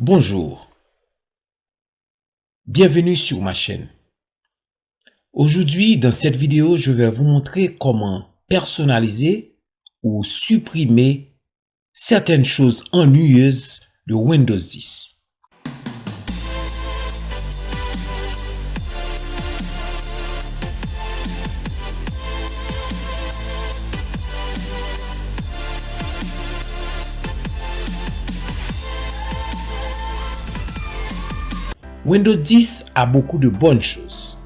Bonjour, bienvenue sur ma chaîne. Aujourd'hui, dans cette vidéo, je vais vous montrer comment personnaliser ou supprimer certaines choses ennuyeuses de Windows 10. Windows 10 a beaucoup de bonnes choses,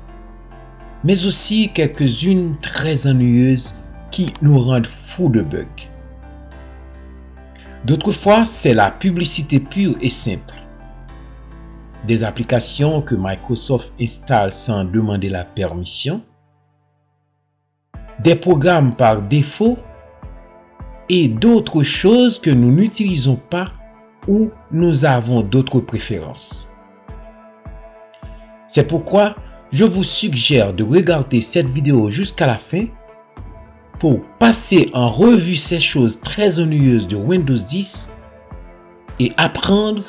mais aussi quelques-unes très ennuyeuses qui nous rendent fous de bugs. D'autres fois, c'est la publicité pure et simple. Des applications que Microsoft installe sans demander la permission, des programmes par défaut et d'autres choses que nous n'utilisons pas ou nous avons d'autres préférences. C'est pourquoi je vous suggère de regarder cette vidéo jusqu'à la fin pour passer en revue ces choses très ennuyeuses de Windows 10 et apprendre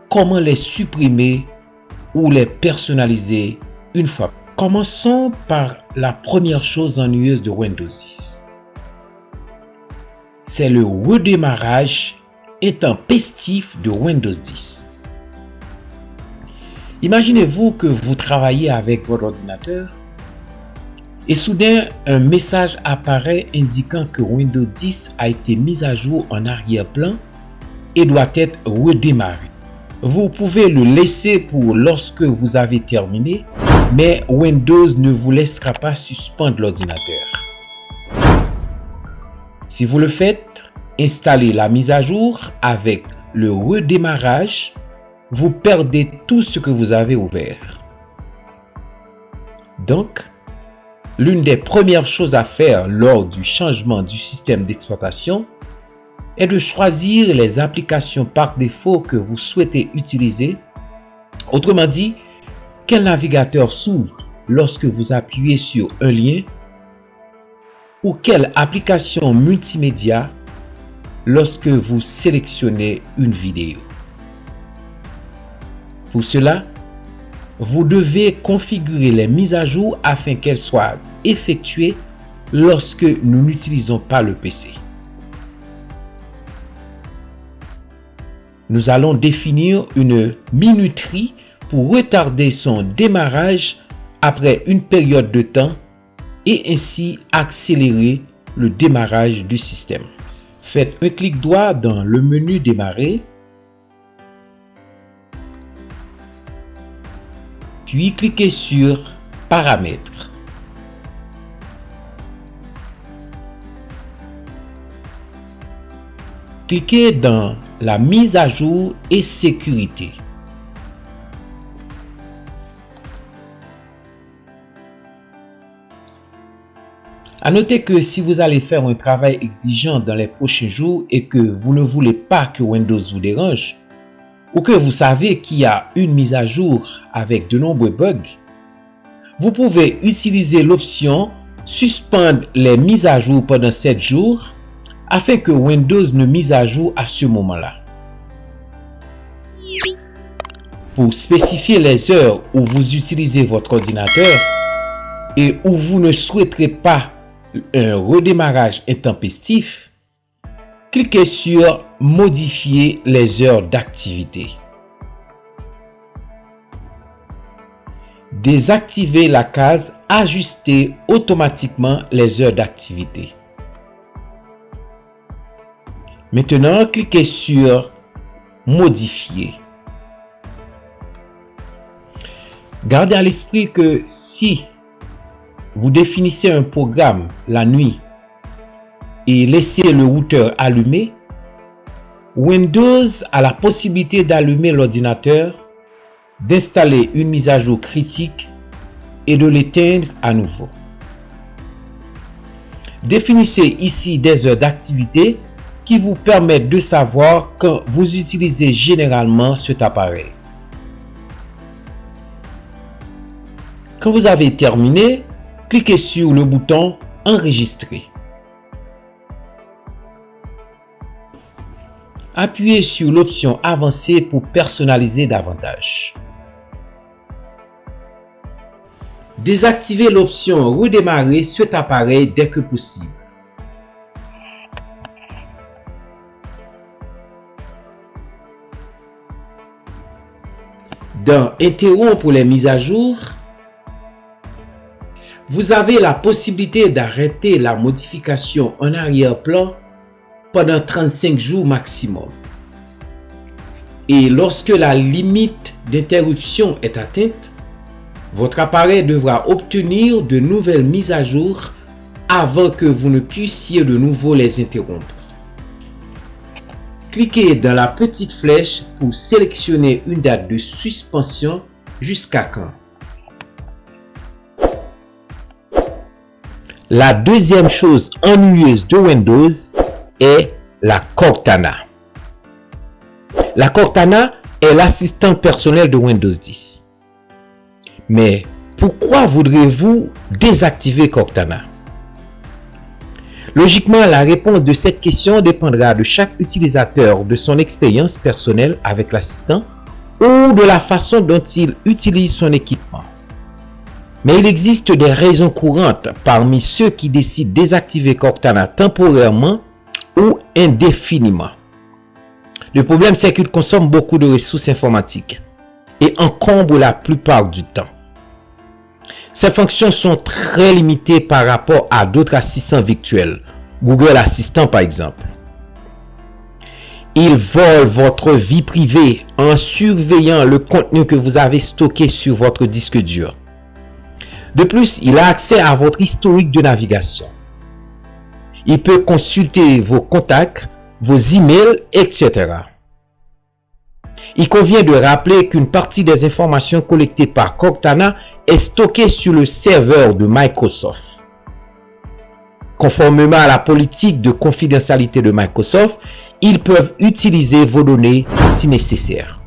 comment les supprimer ou les personnaliser une fois. Commençons par la première chose ennuyeuse de Windows 10. C'est le redémarrage intempestif de Windows 10. Imaginez-vous que vous travaillez avec votre ordinateur et soudain un message apparaît indiquant que Windows 10 a été mis à jour en arrière-plan et doit être redémarré. Vous pouvez le laisser pour lorsque vous avez terminé, mais Windows ne vous laissera pas suspendre l'ordinateur. Si vous le faites, installez la mise à jour avec le redémarrage. Vous perdez tout ce que vous avez ouvert. Donc, l'une des premières choses à faire lors du changement du système d'exploitation est de choisir les applications par défaut que vous souhaitez utiliser. Autrement dit, quel navigateur s'ouvre lorsque vous appuyez sur un lien ou quelle application multimédia lorsque vous sélectionnez une vidéo. Pour cela, vous devez configurer les mises à jour afin qu'elles soient effectuées lorsque nous n'utilisons pas le PC. Nous allons définir une minuterie pour retarder son démarrage après une période de temps et ainsi accélérer le démarrage du système. Faites un clic droit dans le menu Démarrer. Puis cliquez sur Paramètres. Cliquez dans la mise à jour et sécurité. À noter que si vous allez faire un travail exigeant dans les prochains jours et que vous ne voulez pas que Windows vous dérange, ou que vous savez qu'il y a une mise à jour avec de nombreux bugs, vous pouvez utiliser l'option Suspendre les mises à jour pendant 7 jours afin que Windows ne mise à jour à ce moment-là. Pour spécifier les heures où vous utilisez votre ordinateur et où vous ne souhaiterez pas un redémarrage intempestif, cliquez sur Modifier les heures d'activité. Désactivez la case Ajuster automatiquement les heures d'activité. Maintenant, cliquez sur Modifier. Gardez à l'esprit que si vous définissez un programme la nuit et laissez le routeur allumé, Windows a la possibilité d'allumer l'ordinateur, d'installer une mise à jour critique et de l'éteindre à nouveau. Définissez ici des heures d'activité qui vous permettent de savoir quand vous utilisez généralement cet appareil. Quand vous avez terminé, cliquez sur le bouton Enregistrer. appuyez sur l'option Avancer pour personnaliser davantage. Désactivez l'option Redémarrer cet appareil dès que possible. Dans Interrompre les mises à jour, vous avez la possibilité d'arrêter la modification en arrière-plan pendant 35 jours maximum. Et lorsque la limite d'interruption est atteinte, votre appareil devra obtenir de nouvelles mises à jour avant que vous ne puissiez de nouveau les interrompre. Cliquez dans la petite flèche pour sélectionner une date de suspension jusqu'à quand. La deuxième chose ennuyeuse de Windows est la Cortana. La Cortana est l'assistant personnel de Windows 10. Mais pourquoi voudrez-vous désactiver Cortana? Logiquement, la réponse de cette question dépendra de chaque utilisateur, de son expérience personnelle avec l'assistant ou de la façon dont il utilise son équipement. Mais il existe des raisons courantes parmi ceux qui décident de désactiver Cortana temporairement ou indéfiniment. Le problème, c'est qu'il consomme beaucoup de ressources informatiques et encombre la plupart du temps. Ces fonctions sont très limitées par rapport à d'autres assistants virtuels, Google Assistant par exemple. Ils volent votre vie privée en surveillant le contenu que vous avez stocké sur votre disque dur. De plus, il a accès à votre historique de navigation. Il peut consulter vos contacts, vos emails, etc. Il convient de rappeler qu'une partie des informations collectées par Cortana est stockée sur le serveur de Microsoft. Conformément à la politique de confidentialité de Microsoft, ils peuvent utiliser vos données si nécessaire.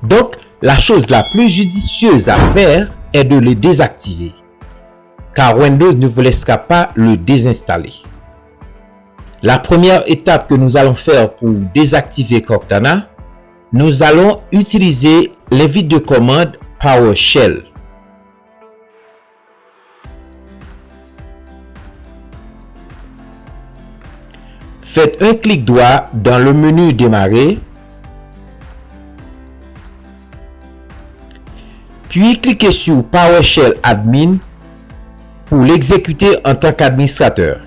Donc, la chose la plus judicieuse à faire est de les désactiver, car Windows ne vous laissera pas le désinstaller. La première étape que nous allons faire pour désactiver Cortana, nous allons utiliser l'invite de commande PowerShell. Faites un clic droit dans le menu Démarrer, puis cliquez sur PowerShell Admin pour l'exécuter en tant qu'administrateur.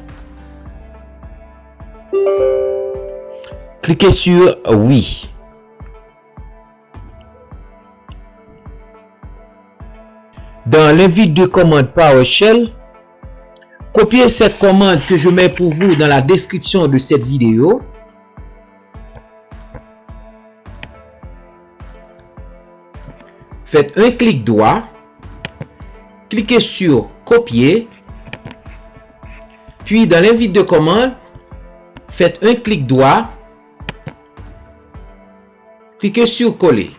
Cliquez sur Oui. Dans l'invite de commande PowerShell, copiez cette commande que je mets pour vous dans la description de cette vidéo. Faites un clic droit, cliquez sur Copier, puis dans l'invite de commande, faites un clic droit, cliquez sur Coller,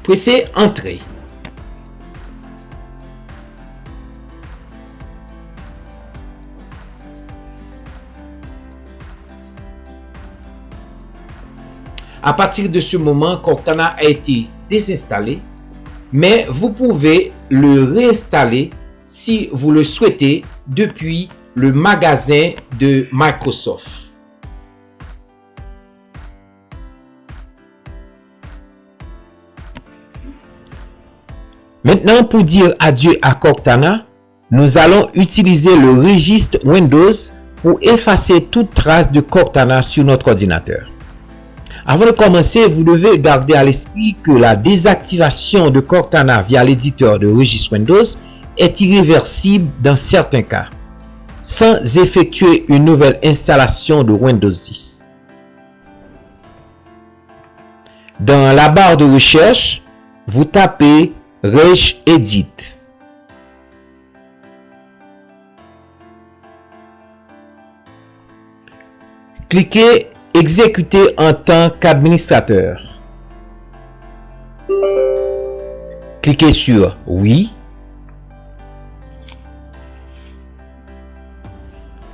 pressez Entrée. À partir de ce moment, Cortana a été désinstallé, mais vous pouvez le réinstaller si vous le souhaitez depuis le magasin de Microsoft. Maintenant, pour dire adieu à Cortana, nous allons utiliser le registre Windows pour effacer toute trace de Cortana sur notre ordinateur. Avant de commencer, vous devez garder à l'esprit que la désactivation de Cortana via l'éditeur de registre Windows est irréversible dans certains cas, sans effectuer une nouvelle installation de Windows 10. Dans la barre de recherche, vous tapez regedit. Cliquez Exécuter en tant qu'administrateur. Cliquez sur Oui.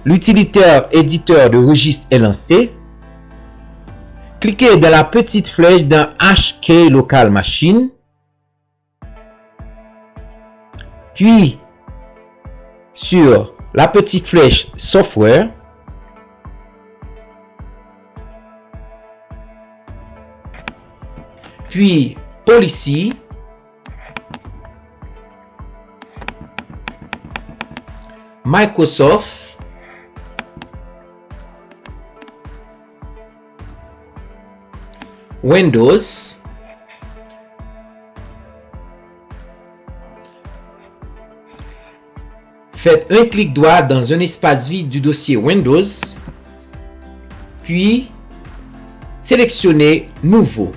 L'utilitaire éditeur de registre est lancé. cliquez dans la petite flèche dans HK Local Machine. Puis, sur la petite flèche Software. Puis, Policy. Microsoft. Windows. Faites un clic droit dans un espace vide du dossier Windows. Puis, sélectionnez Nouveau.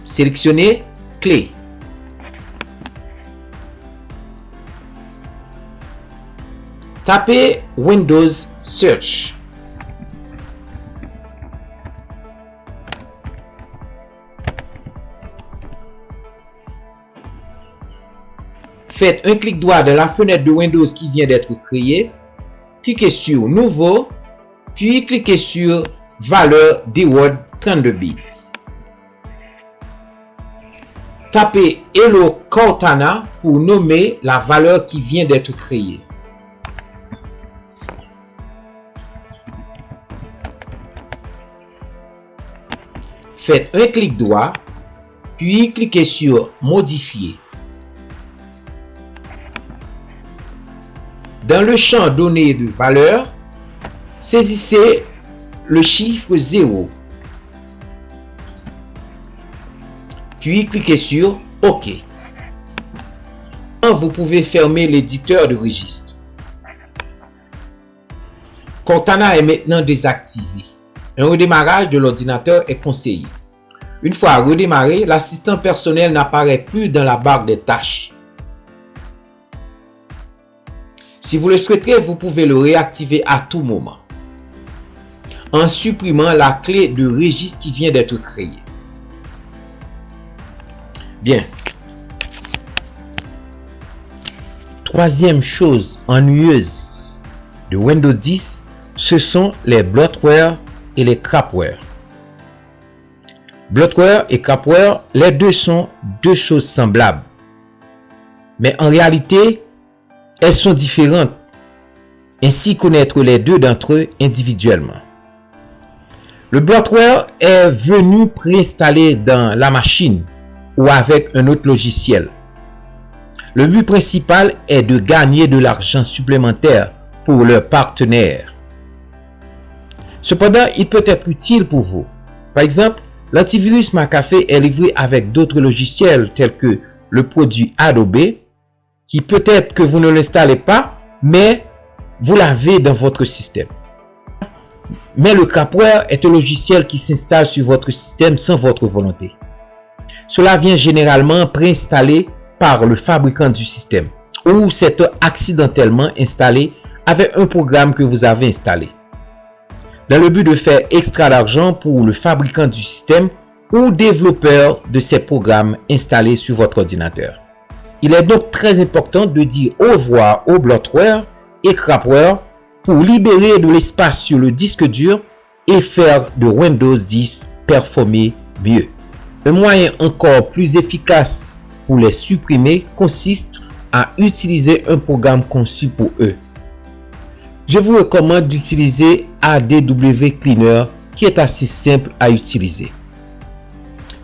Sélectionnez Clé. Tapez Windows Search. Faites un clic droit dans la fenêtre de Windows qui vient d'être créée. Cliquez sur Nouveau, puis cliquez sur Valeur DWORD 32 bits. Tapez Hello Cortana pour nommer la valeur qui vient d'être créée. Faites un clic droit, puis cliquez sur Modifier. Dans le champ Données de valeur, saisissez le chiffre 0. Puis cliquez sur OK. Vous pouvez fermer l'éditeur de registre. Cortana est maintenant désactivé. Un redémarrage de l'ordinateur est conseillé. Une fois redémarré, l'assistant personnel n'apparaît plus dans la barre des tâches. Si vous le souhaiterez, vous pouvez le réactiver à tout moment en supprimant la clé de registre qui vient d'être créée. Bien. Troisième chose ennuyeuse de Windows 10, ce sont les bloatware et les crapware. Bloatware et crapware, les deux sont deux choses semblables. Mais en réalité, elles sont différentes. Ainsi connaître les deux d'entre eux individuellement. Le bloatware est venu préinstallé dans la machine ou avec un autre logiciel. Le but principal est de gagner de l'argent supplémentaire pour leurs partenaires. Cependant, il peut être utile pour vous. Par exemple, l'antivirus McAfee est livré avec d'autres logiciels tels que le produit Adobe, qui peut-être que vous ne l'installez pas, mais vous l'avez dans votre système. Mais le crapware est un logiciel qui s'installe sur votre système sans votre volonté. Cela vient généralement préinstallé par le fabricant du système ou c'est accidentellement installé avec un programme que vous avez installé, dans le but de faire extra d'argent pour le fabricant du système ou développeur de ces programmes installés sur votre ordinateur. Il est donc très important de dire au revoir aux bloatware et crapware pour libérer de l'espace sur le disque dur et faire de Windows 10 performer mieux. Un moyen encore plus efficace pour les supprimer consiste à utiliser un programme conçu pour eux. Je vous recommande d'utiliser ADW Cleaner qui est assez simple à utiliser.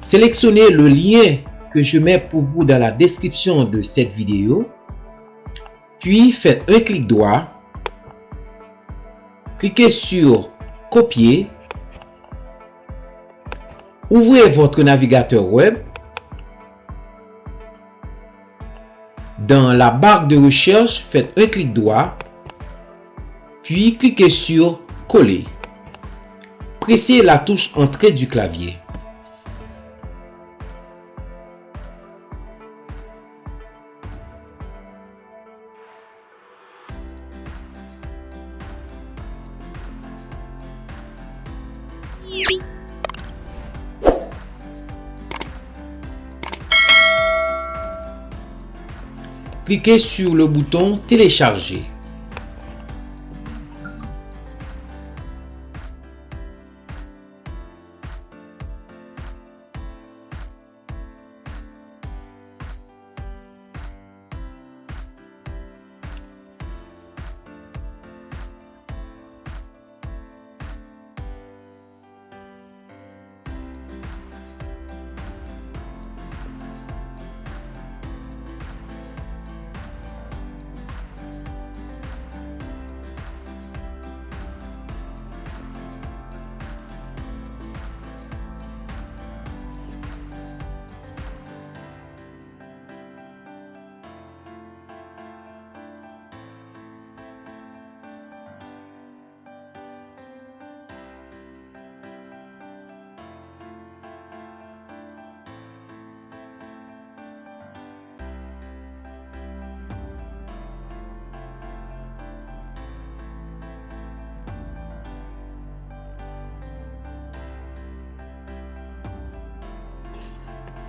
Sélectionnez le lien que je mets pour vous dans la description de cette vidéo, puis faites un clic droit, cliquez sur Copier, ouvrez votre navigateur web, dans la barre de recherche, faites un clic droit, puis cliquez sur Coller. Pressez la touche Entrée du clavier. Cliquez sur le bouton Télécharger.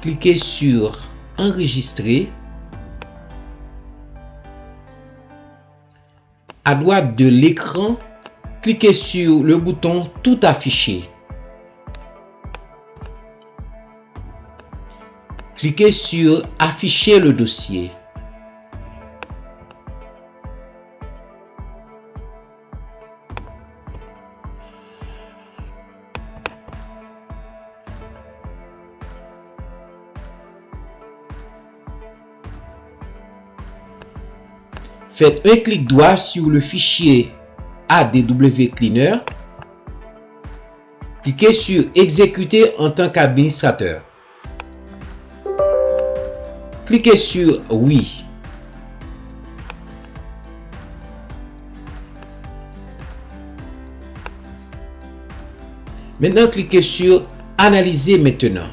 cliquez sur Enregistrer. À droite de l'écran, cliquez sur le bouton Tout afficher. Cliquez sur Afficher le dossier. Faites un clic droit sur le fichier ADW Cleaner. Cliquez sur Exécuter en tant qu'administrateur. Cliquez sur Oui. Maintenant, cliquez sur Analyser maintenant.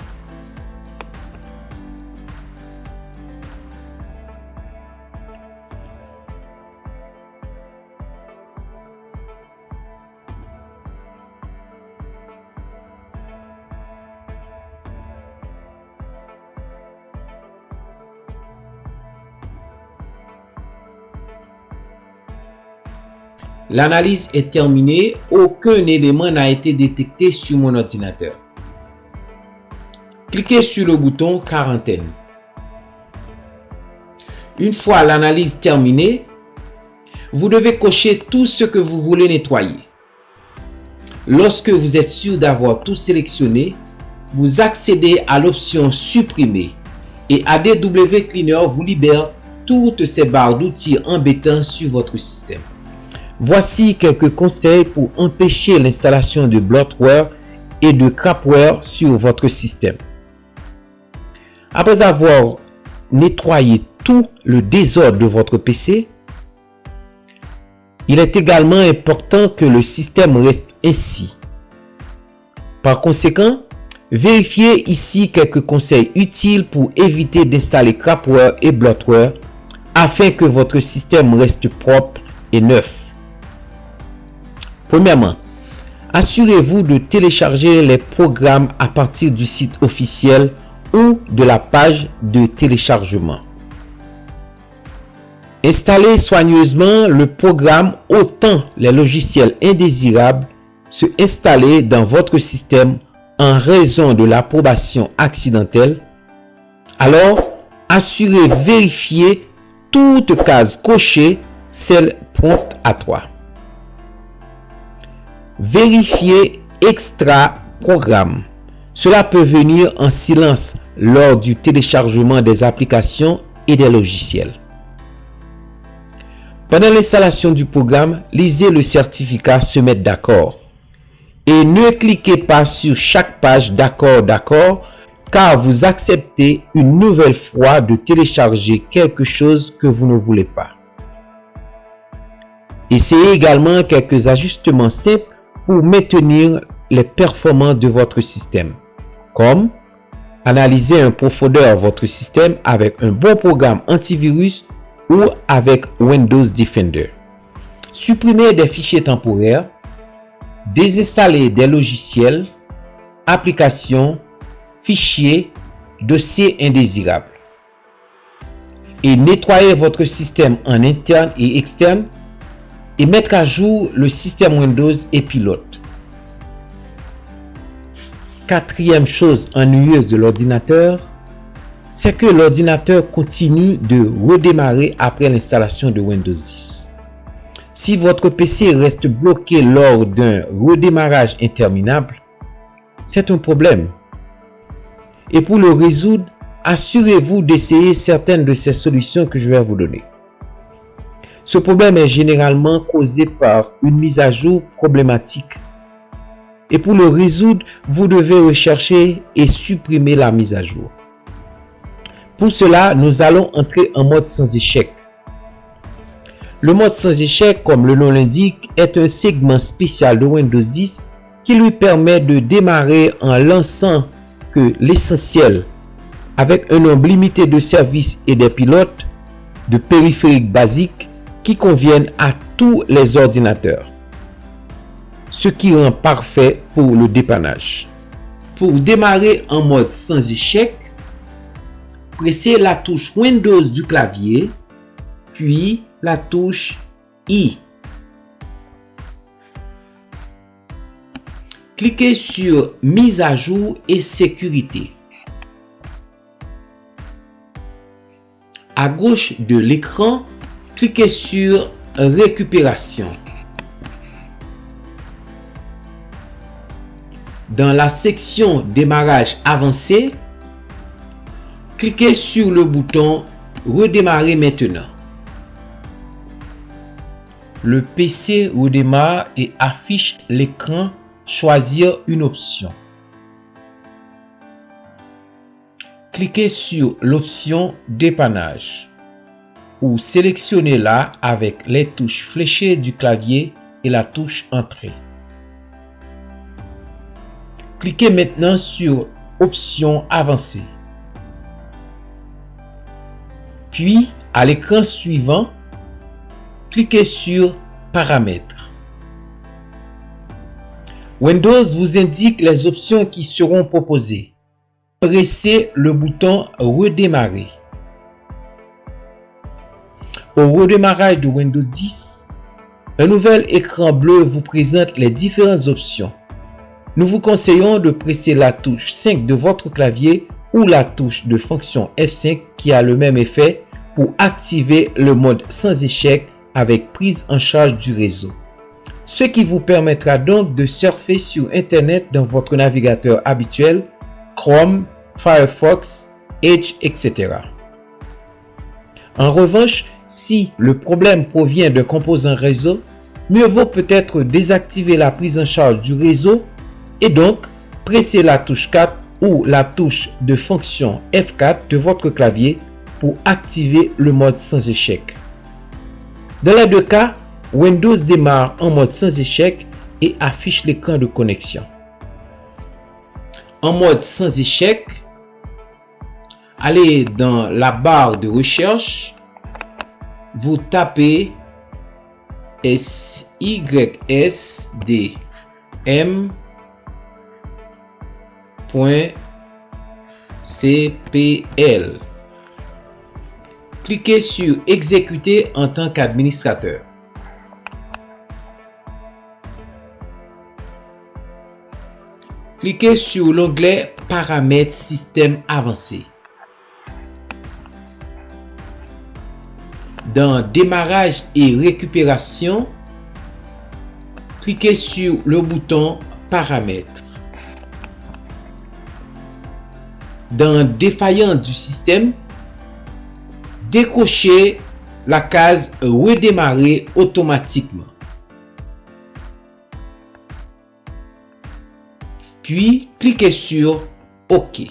L'analyse est terminée, aucun élément n'a été détecté sur mon ordinateur. Cliquez sur le bouton Quarantaine. Une fois l'analyse terminée, vous devez cocher tout ce que vous voulez nettoyer. Lorsque vous êtes sûr d'avoir tout sélectionné, vous accédez à l'option Supprimer et ADW Cleaner vous libère toutes ces barres d'outils embêtants sur votre système. Voici quelques conseils pour empêcher l'installation de bloatware et de crapware sur votre système. Après avoir nettoyé tout le désordre de votre PC, il est également important que le système reste ainsi. Par conséquent, vérifiez ici quelques conseils utiles pour éviter d'installer crapware et bloatware afin que votre système reste propre et neuf. Premièrement, assurez-vous de télécharger les programmes à partir du site officiel ou de la page de téléchargement. Installez soigneusement le programme autant les logiciels indésirables se installer dans votre système en raison de l'approbation accidentelle. Alors, vérifiez toute case cochée, celle prompte à 3. Vérifiez Extra programme. Cela peut venir en silence lors du téléchargement des applications et des logiciels. Pendant l'installation du programme, lisez le certificat Se mettre d'accord et ne cliquez pas sur chaque page d'accord car vous acceptez une nouvelle fois de télécharger quelque chose que vous ne voulez pas. Essayez également quelques ajustements simples pour maintenir les performances de votre système, comme analyser en profondeur votre système avec un bon programme antivirus ou avec Windows Defender. Supprimer des fichiers temporaires, désinstaller des logiciels, applications, fichiers, dossiers indésirables. Et nettoyer votre système en interne et externe et mettre à jour le système Windows et pilote. Quatrième chose ennuyeuse de l'ordinateur, c'est que l'ordinateur continue de redémarrer après l'installation de Windows 10. Si votre PC reste bloqué lors d'un redémarrage interminable, c'est un problème. Et pour le résoudre, assurez-vous d'essayer certaines de ces solutions que je vais vous donner. Ce problème est généralement causé par une mise à jour problématique. Et pour le résoudre, vous devez rechercher et supprimer la mise à jour. Pour cela, nous allons entrer en mode sans échec. Le mode sans échec, comme le nom l'indique, est un segment spécial de Windows 10 qui lui permet de démarrer en lançant que l'essentiel avec un nombre limité de services et des pilotes de périphériques basiques qui conviennent à tous les ordinateurs, ce qui rend parfait pour le dépannage. Pour démarrer en mode sans échec, pressez la touche Windows du clavier, puis la touche I. Cliquez sur Mise à jour et sécurité. À gauche de l'écran, cliquez sur Récupération. Dans la section Démarrage avancé, cliquez sur le bouton Redémarrer maintenant. Le PC redémarre et affiche l'écran Choisir une option. Cliquez sur l'option Dépannage ou sélectionnez-la avec les touches fléchées du clavier et la touche Entrée. Cliquez maintenant sur Options avancées. Puis, à l'écran suivant, cliquez sur Paramètres. Windows vous indique les options qui seront proposées. Pressez le bouton Redémarrer. Au redémarrage de Windows 10, un nouvel écran bleu vous présente les différentes options. Nous vous conseillons de presser la touche 5 de votre clavier ou la touche de fonction F5 qui a le même effet pour activer le mode sans échec avec prise en charge du réseau. Ce qui vous permettra donc de surfer sur Internet dans votre navigateur habituel, Chrome, Firefox, Edge, etc. En revanche, si le problème provient d'un composant réseau, mieux vaut peut-être désactiver la prise en charge du réseau et donc presser la touche 4 ou la touche de fonction F4 de votre clavier pour activer le mode sans échec. Dans les deux cas, Windows démarre en mode sans échec et affiche l'écran de connexion. En mode sans échec, allez dans la barre de recherche, vous tapez sysdm.cpl. Cliquez sur Exécuter en tant qu'administrateur. Cliquez sur l'onglet Paramètres système avancé. Dans Démarrage et récupération, cliquez sur le bouton Paramètres. Dans Défaillance du système, décrochez la case Redémarrer automatiquement. Puis, cliquez sur OK.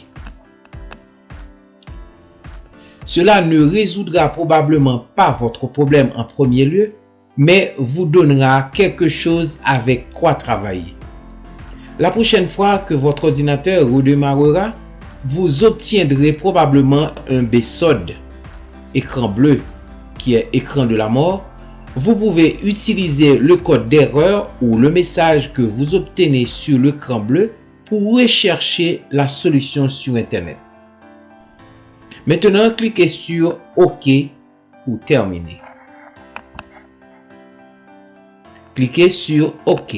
Cela ne résoudra probablement pas votre problème en premier lieu, mais vous donnera quelque chose avec quoi travailler. La prochaine fois que votre ordinateur redémarrera, vous obtiendrez probablement un BSOD, écran bleu, qui est écran de la mort. Vous pouvez utiliser le code d'erreur ou le message que vous obtenez sur l'écran bleu pour rechercher la solution sur Internet. Maintenant, cliquez sur OK pour terminer. Cliquez sur OK.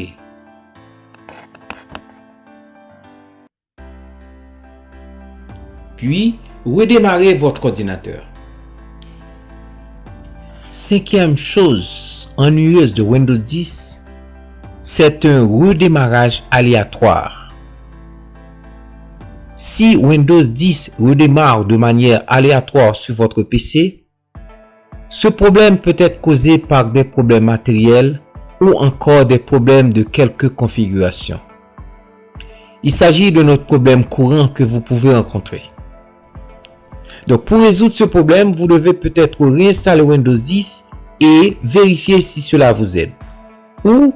Puis, redémarrez votre ordinateur. Cinquième chose ennuyeuse de Windows 10, c'est un redémarrage aléatoire. Si Windows 10 redémarre de manière aléatoire sur votre PC, ce problème peut être causé par des problèmes matériels ou encore des problèmes de quelques configurations. Il s'agit de notre problème courant que vous pouvez rencontrer. Donc pour résoudre ce problème, vous devez peut-être réinstaller Windows 10 et vérifier si cela vous aide. Ou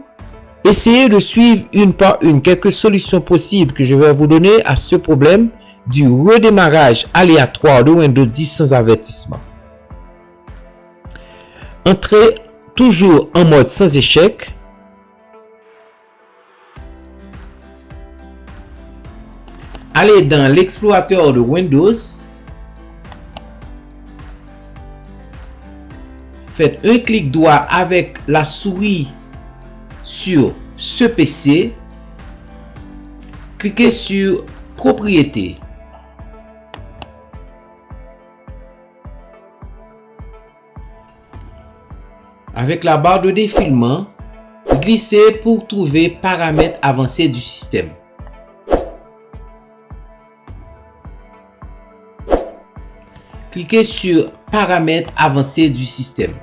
essayez de suivre une par une quelques solutions possibles que je vais vous donner à ce problème du redémarrage aléatoire de Windows 10 sans avertissement. Entrez toujours en mode sans échec. Allez dans l'explorateur de Windows faites un clic droit avec la souris sur ce PC. Cliquez sur Propriétés. Avec la barre de défilement, glissez pour trouver Paramètres avancés du système. Cliquez sur Paramètres avancés du système.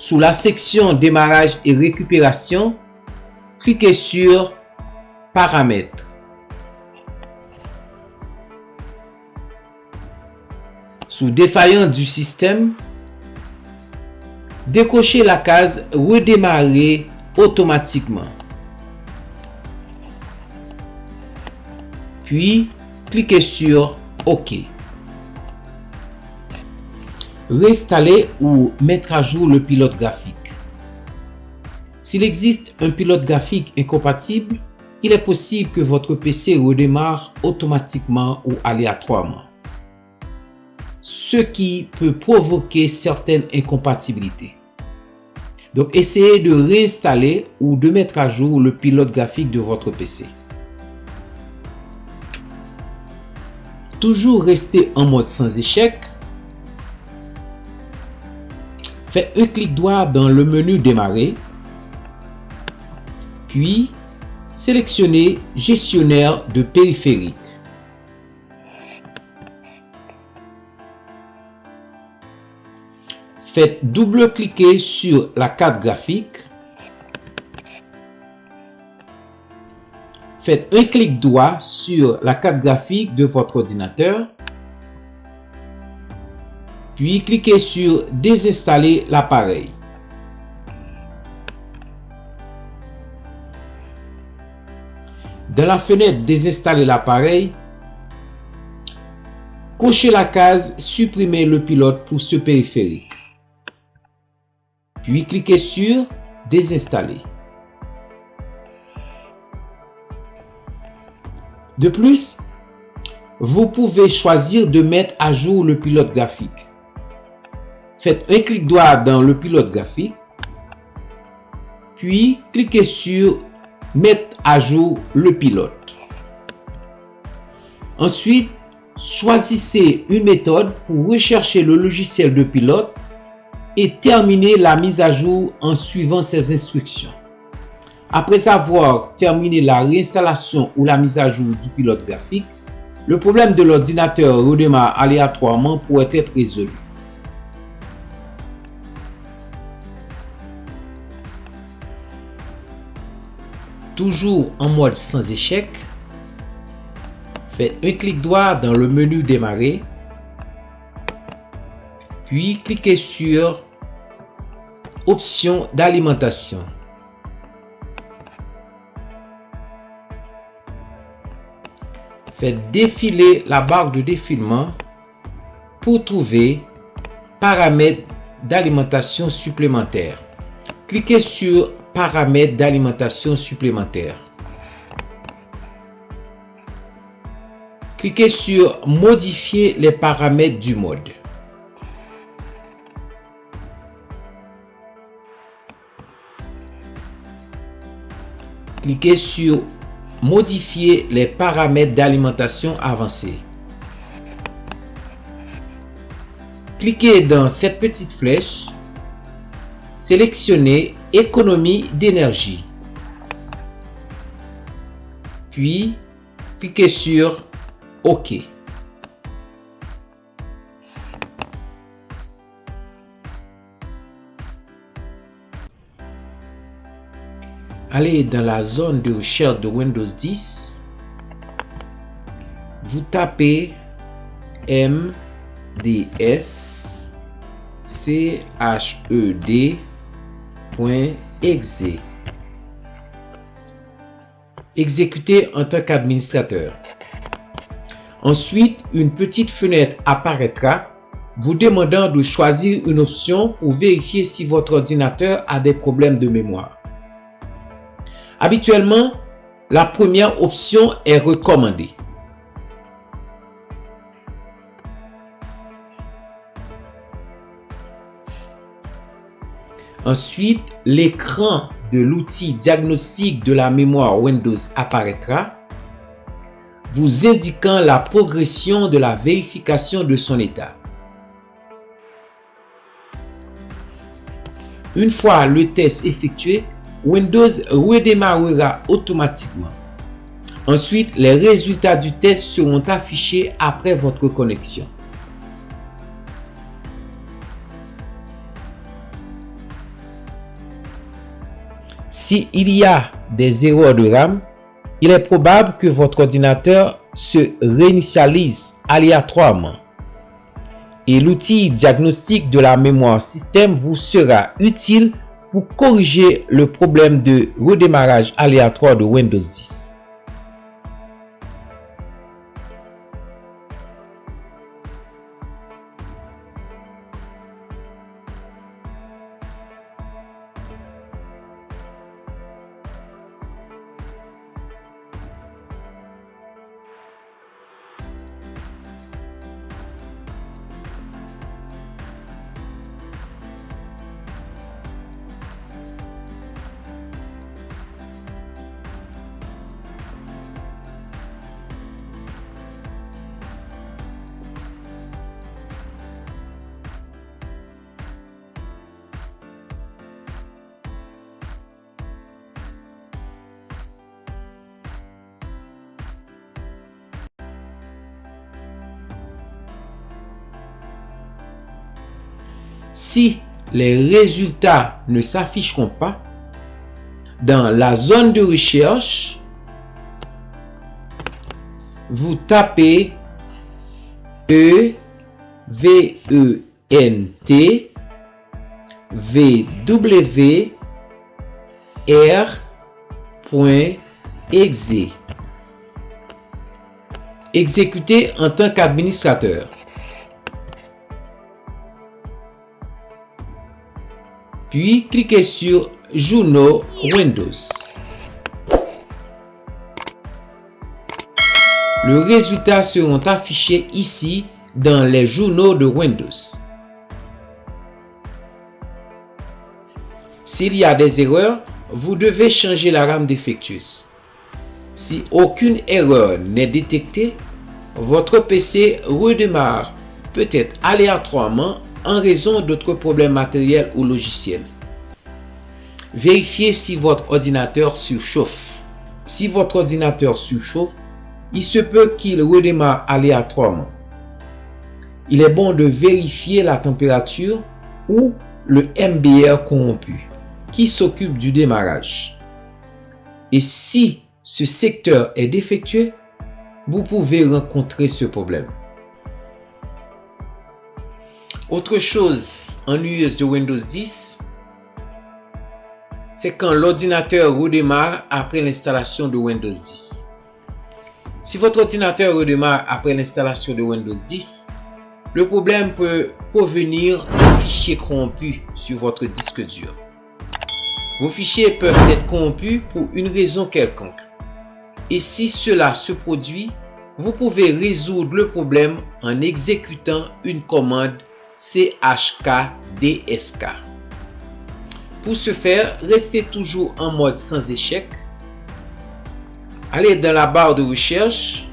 Sous la section Démarrage et récupération, cliquez sur Paramètres. Sous Défaillance du système, décochez la case Redémarrer automatiquement. Puis, cliquez sur OK. Réinstaller ou mettre à jour le pilote graphique. S'il existe un pilote graphique incompatible, il est possible que votre PC redémarre automatiquement ou aléatoirement, ce qui peut provoquer certaines incompatibilités. Donc, essayez de réinstaller ou de mettre à jour le pilote graphique de votre PC. Toujours rester en mode sans échec. Faites un clic droit dans le menu Démarrer, puis sélectionnez Gestionnaire de périphériques. Faites double-cliquer sur la carte graphique. Faites un clic droit sur la carte graphique de votre ordinateur. Puis cliquez sur Désinstaller l'appareil. Dans la fenêtre Désinstaller l'appareil, cochez la case Supprimer le pilote pour ce périphérique. Puis cliquez sur Désinstaller. De plus, vous pouvez choisir de mettre à jour le pilote graphique. Faites un clic droit dans le pilote graphique, puis cliquez sur Mettre à jour le pilote. Ensuite, choisissez une méthode pour rechercher le logiciel de pilote et terminez la mise à jour en suivant ces instructions. Après avoir terminé la réinstallation ou la mise à jour du pilote graphique, le problème de l'ordinateur redémarre aléatoirement pourrait être résolu. Toujours en mode sans échec, faites un clic droit dans le menu Démarrer, puis cliquez sur Options d'alimentation. Faites défiler la barre de défilement pour trouver Paramètres d'alimentation supplémentaire. Cliquez sur Paramètres d'alimentation supplémentaire. Cliquez sur Modifier les paramètres du mode. Cliquez sur Modifier les paramètres d'alimentation avancée. Cliquez dans cette petite flèche. Sélectionnez Économie d'énergie. Puis, cliquez sur OK. Allez dans la zone de recherche de Windows 10. Vous tapez mdsched.exe. Exécutez en tant qu'administrateur. Ensuite, une petite fenêtre apparaîtra vous demandant de choisir une option pour vérifier si votre ordinateur a des problèmes de mémoire. Habituellement, la première option est recommandée. Ensuite, l'écran de l'outil diagnostic de la mémoire Windows apparaîtra, vous indiquant la progression de la vérification de son état. Une fois le test effectué, Windows redémarrera automatiquement. Ensuite, les résultats du test seront affichés après votre connexion. S'il y a des erreurs de RAM, il est probable que votre ordinateur se réinitialise aléatoirement. Et l'outil diagnostic de la mémoire système vous sera utile pour corriger le problème de redémarrage aléatoire de Windows 10. Si les résultats ne s'afficheront pas, dans la zone de recherche, vous tapez EVENT VWR.exe. Exécuter en tant qu'administrateur. Puis cliquez sur Journaux Windows. Les résultats seront affichés ici dans les journaux de Windows. S'il y a des erreurs, vous devez changer la RAM défectueuse. Si aucune erreur n'est détectée, votre PC redémarre peut-être aléatoirement en raison d'autres problèmes matériels ou logiciels. Vérifiez si votre ordinateur surchauffe. Si votre ordinateur surchauffe, il se peut qu'il redémarre aléatoirement. Il est bon de vérifier la température ou le MBR corrompu qui s'occupe du démarrage. Et si ce secteur est défectueux, vous pouvez rencontrer ce problème. Autre chose ennuyeuse de Windows 10, c'est quand l'ordinateur redémarre après l'installation de Windows 10. Si votre ordinateur redémarre après l'installation de Windows 10, le problème peut provenir d'un fichier corrompu sur votre disque dur. Vos fichiers peuvent être corrompus pour une raison quelconque. Et si cela se produit, vous pouvez résoudre le problème en exécutant une commande chkdsk. Pour ce faire, restez toujours en mode sans échec. Allez dans la barre de recherche.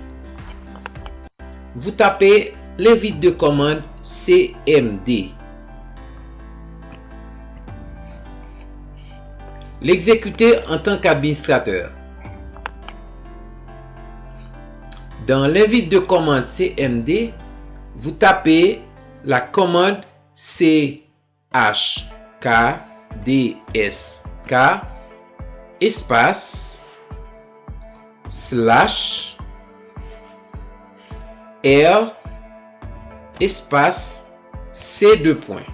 Vous tapez l'invite de commande cmd. L'exécuter en tant qu'administrateur. Dans l'invite de commande cmd, vous tapez la commande chkdsk espace /r espace c2 points.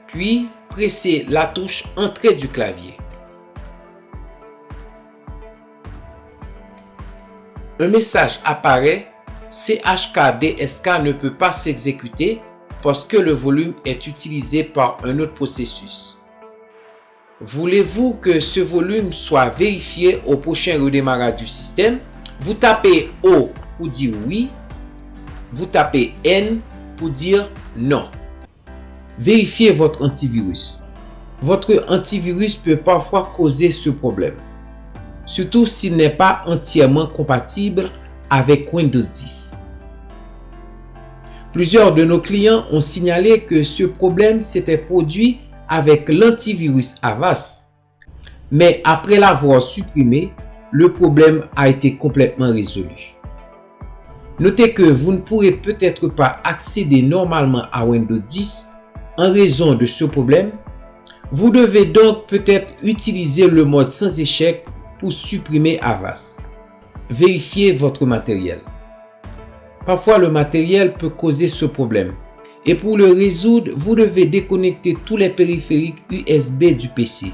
Puis pressez la touche entrée du clavier. Un message apparaît. chkdsk ne peut pas s'exécuter parce que le volume est utilisé par un autre processus. Voulez-vous que ce volume soit vérifié au prochain redémarrage du système? Vous tapez O pour dire oui. Vous tapez N pour dire non. Vérifiez votre antivirus. Votre antivirus peut parfois causer ce problème, surtout s'il n'est pas entièrement compatible avec Windows 10. Plusieurs de nos clients ont signalé que ce problème s'était produit avec l'antivirus Avast, mais après l'avoir supprimé, le problème a été complètement résolu. Notez que vous ne pourrez peut-être pas accéder normalement à Windows 10 en raison de ce problème. Vous devez donc peut-être utiliser le mode sans échec pour supprimer Avast. Vérifiez votre matériel. Parfois, le matériel peut causer ce problème. Et pour le résoudre, vous devez déconnecter tous les périphériques USB du PC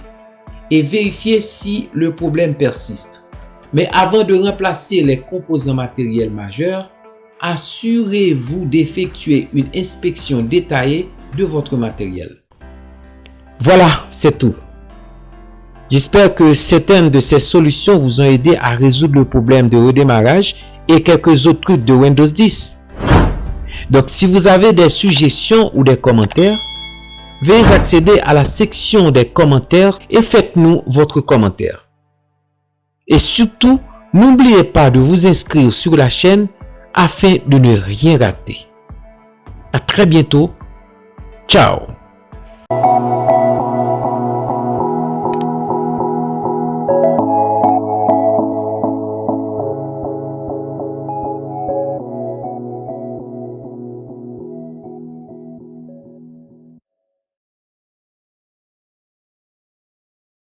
et vérifier si le problème persiste. Mais avant de remplacer les composants matériels majeurs, assurez-vous d'effectuer une inspection détaillée de votre matériel. Voilà, c'est tout. J'espère que certaines de ces solutions vous ont aidé à résoudre le problème de redémarrage et quelques autres trucs de Windows 10. Donc, si vous avez des suggestions ou des commentaires, veuillez accéder à la section des commentaires et faites-nous votre commentaire. Et surtout, n'oubliez pas de vous inscrire sur la chaîne afin de ne rien rater. À très bientôt. Ciao.